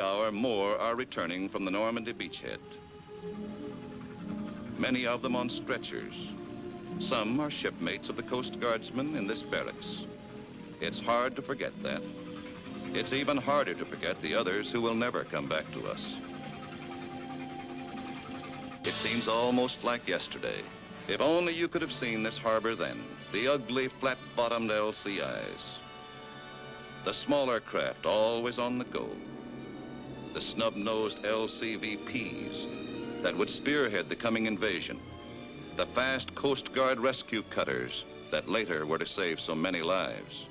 hour, more are returning from the Normandy beachhead. Many of them on stretchers. Some are shipmates of the Coast Guardsmen in this barracks. It's hard to forget that. It's even harder to forget the others who will never come back to us. It seems almost like yesterday. If only you could have seen this harbor then, the ugly, flat-bottomed LCIs. The smaller craft always on the go. The snub-nosed LCVPs that would spearhead the coming invasion. The fast Coast Guard rescue cutters that later were to save so many lives.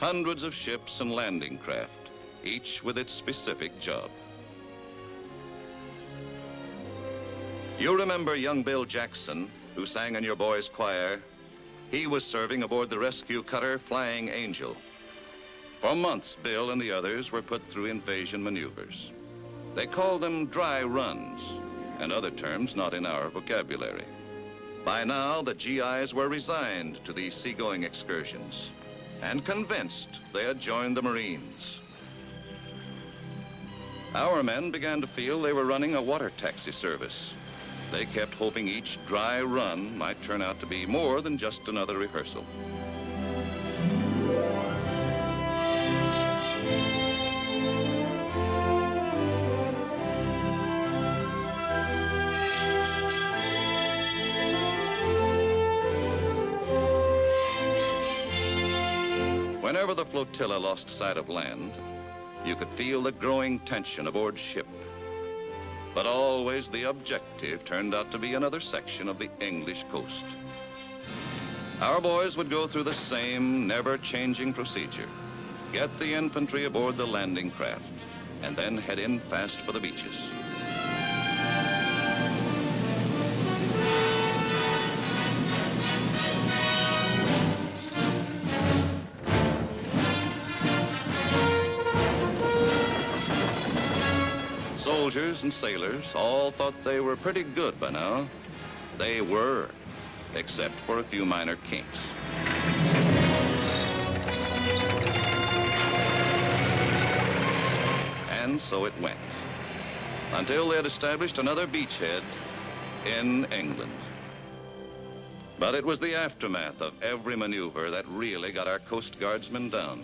Hundreds of ships and landing craft, each with its specific job. You remember young Bill Jackson, who sang in your boys' choir? He was serving aboard the rescue cutter Flying Angel. For months, Bill and the others were put through invasion maneuvers. They called them dry runs, and other terms not in our vocabulary. By now, the GIs were resigned to these seagoing excursions and convinced they had joined the Marines. Our men began to feel they were running a water taxi service. They kept hoping each dry run might turn out to be more than just another rehearsal. Whenever the flotilla lost sight of land, you could feel the growing tension aboard ship. But always the objective turned out to be another section of the English coast. Our boys would go through the same never-changing procedure. Get the infantry aboard the landing craft, and then head in fast for the beaches. Soldiers and sailors all thought they were pretty good by now. They were, except for a few minor kinks. And so it went, until they had established another beachhead in England. But it was the aftermath of every maneuver that really got our Coast Guardsmen down.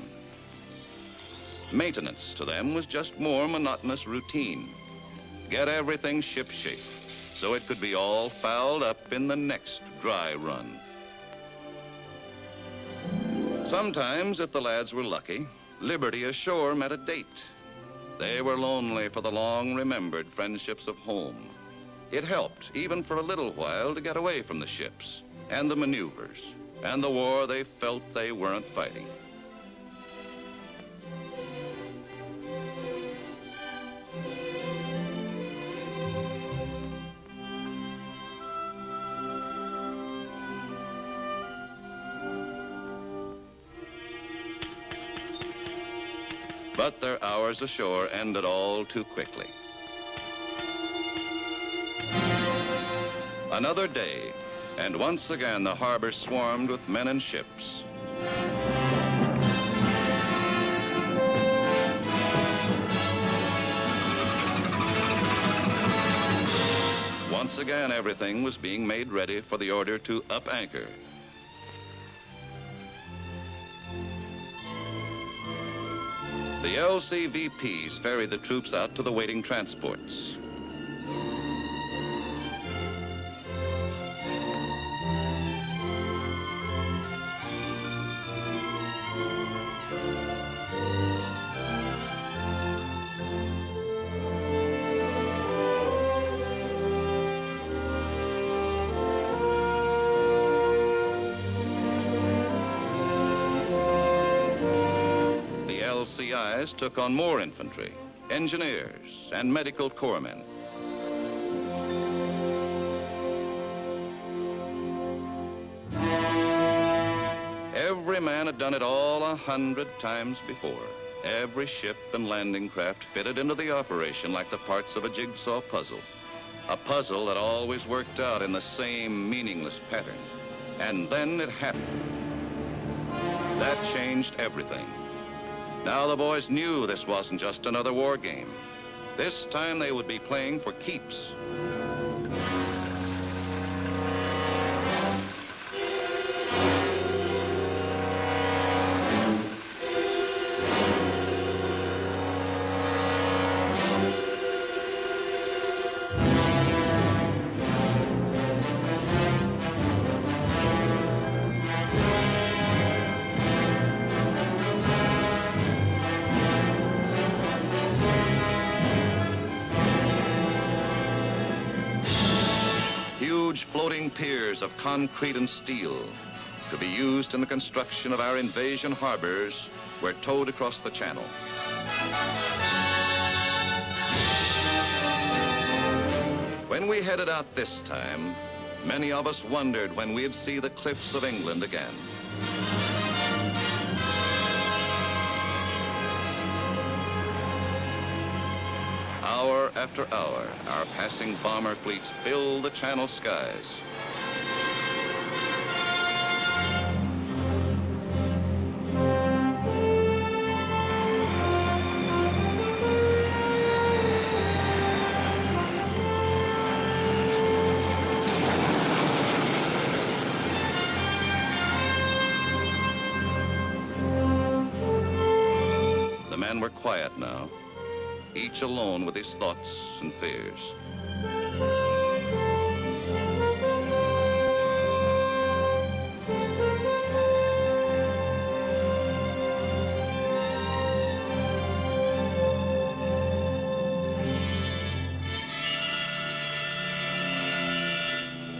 Maintenance to them was just more monotonous routine. Get everything ship-shape so it could be all fouled up in the next dry run. Sometimes, if the lads were lucky, liberty ashore meant a date. They were lonely for the long-remembered friendships of home. It helped, even for a little while, to get away from the ships and the maneuvers and the war they felt they weren't fighting. But their hours ashore ended all too quickly. Another day, and once again the harbor swarmed with men and ships. Once again, everything was being made ready for the order to up anchor. The LCVPs ferried the troops out to the waiting transports. LCIs took on more infantry, engineers, and medical corpsmen. Every man had done it all 100 times before. Every ship and landing craft fitted into the operation like the parts of a jigsaw puzzle. A puzzle that always worked out in the same meaningless pattern. And then it happened. That changed everything. Now the boys knew this wasn't just another war game. This time they would be playing for keeps. Huge floating piers of concrete and steel to be used in the construction of our invasion harbors were towed across the channel. When we headed out this time, many of us wondered when we'd see the cliffs of England again. Hour after hour, our passing bomber fleets filled the Channel skies. The men were quiet now, each alone with his thoughts and fears.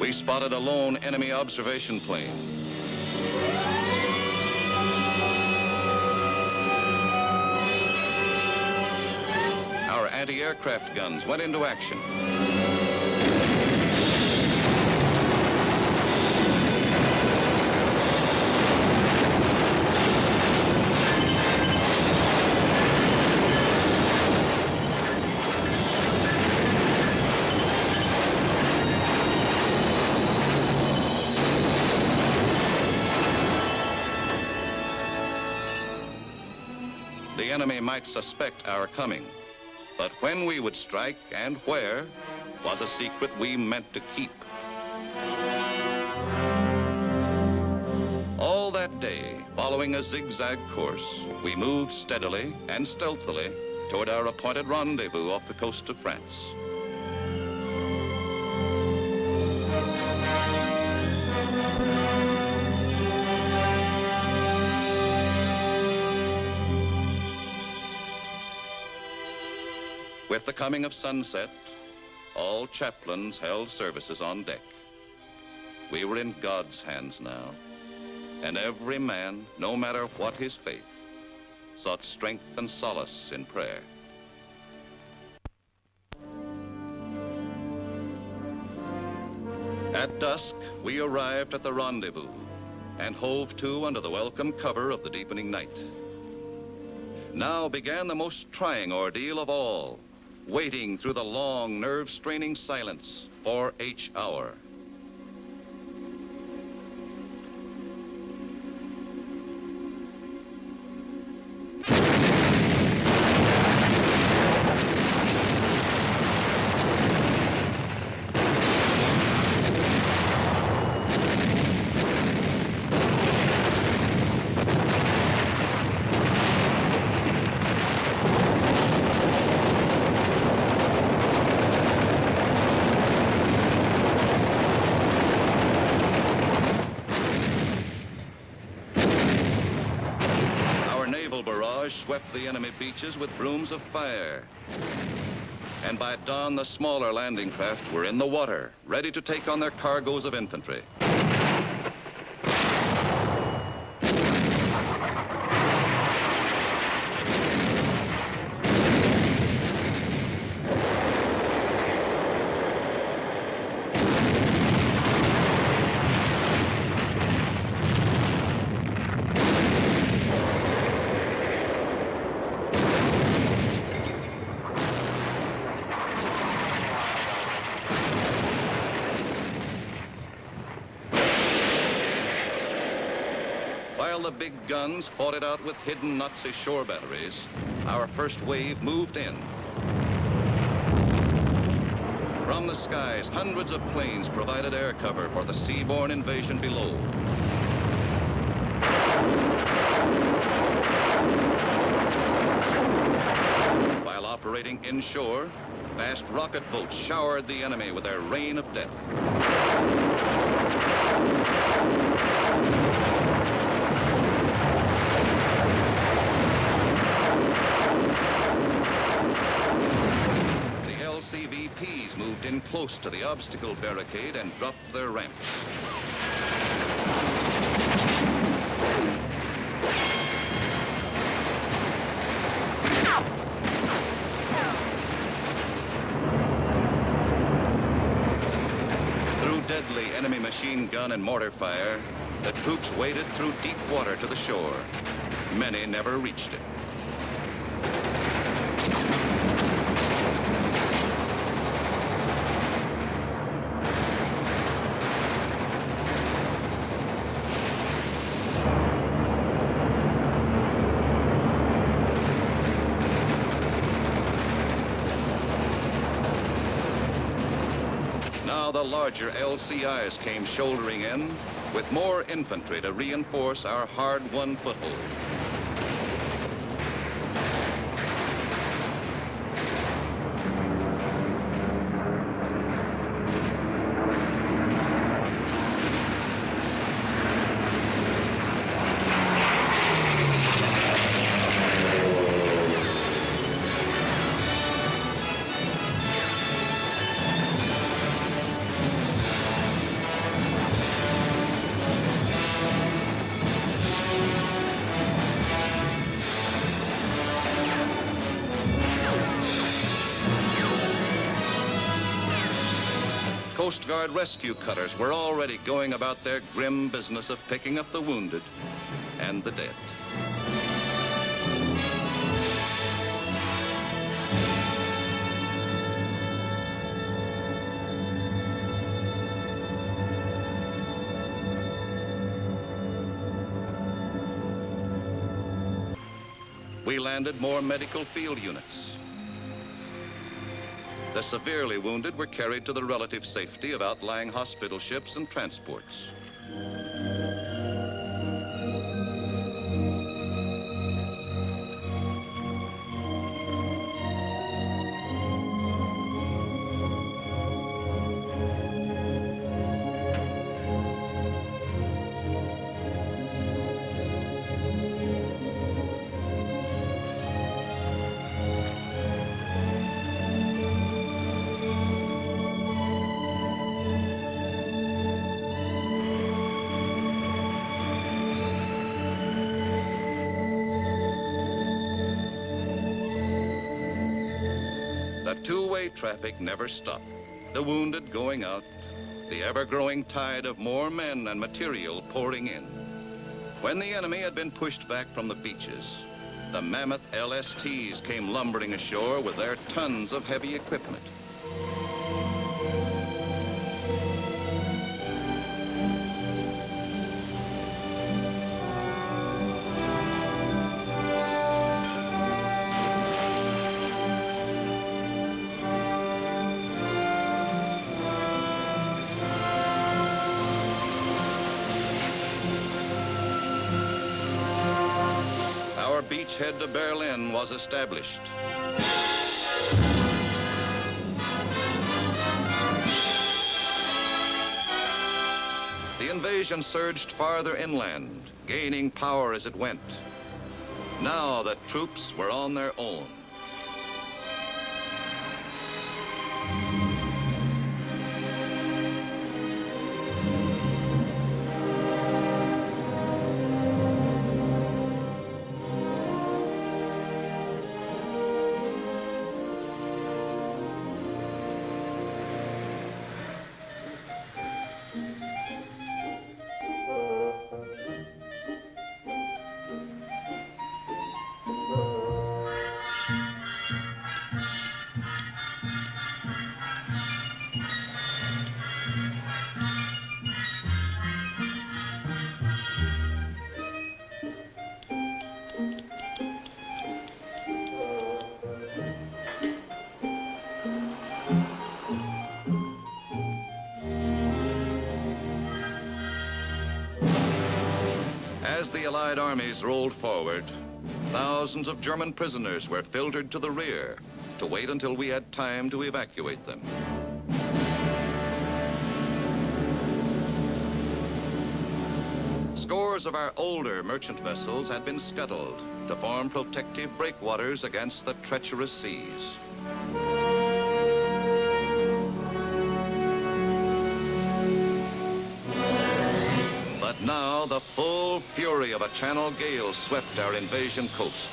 We spotted a lone enemy observation plane. Our anti-aircraft guns went into action. The enemy might suspect our coming, but when we would strike and where was a secret we meant to keep. All that day, following a zigzag course, we moved steadily and stealthily toward our appointed rendezvous off the coast of France. With the coming of sunset, all chaplains held services on deck. We were in God's hands now, and every man, no matter what his faith, sought strength and solace in prayer. At dusk, we arrived at the rendezvous and hove to under the welcome cover of the deepening night. Now began the most trying ordeal of all, waiting through the long, nerve-straining silence for H hour. Swept the enemy beaches with brooms of fire. And by dawn, the smaller landing craft were in the water, ready to take on their cargoes of infantry. While the big guns fought it out with hidden Nazi shore batteries, our first wave moved in. From the skies, hundreds of planes provided air cover for the seaborne invasion below. While operating inshore, fast rocket boats showered the enemy with their rain of death. LCVPs moved in close to the obstacle barricade and dropped their ramps. Through deadly enemy machine gun and mortar fire, the troops waded through deep water to the shore. Many never reached it. Now the larger LCIs came shouldering in with more infantry to reinforce our hard-won foothold. Coast Guard rescue cutters were already going about their grim business of picking up the wounded and the dead. We landed more medical field units. The severely wounded were carried to the relative safety of outlying hospital ships and transports. The two-way traffic never stopped. The wounded going out, the ever-growing tide of more men and material pouring in. When the enemy had been pushed back from the beaches, the mammoth LSTs came lumbering ashore with their tons of heavy equipment. Our beachhead to Berlin was established. The invasion surged farther inland, gaining power as it went. Now the troops were on their own. Allied armies rolled forward, thousands of German prisoners were filtered to the rear to wait until we had time to evacuate them. Scores of our older merchant vessels had been scuttled to form protective breakwaters against the treacherous seas. But now the full fury of a Channel gale swept our invasion coast.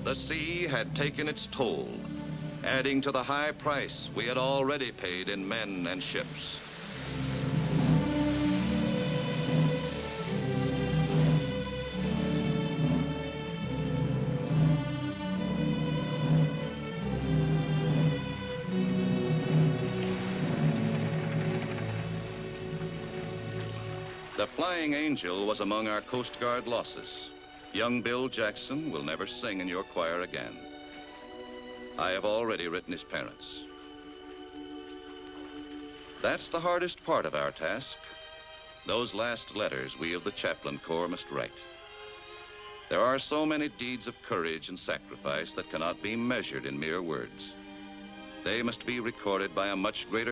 The sea had taken its toll, adding to the high price we had already paid in men and ships. The Flying Angel was among our Coast Guard losses. Young Bill Jackson will never sing in your choir again. I have already written his parents. That's the hardest part of our task. Those last letters we of the Chaplain Corps must write. There are so many deeds of courage and sacrifice that cannot be measured in mere words. They must be recorded by a much greater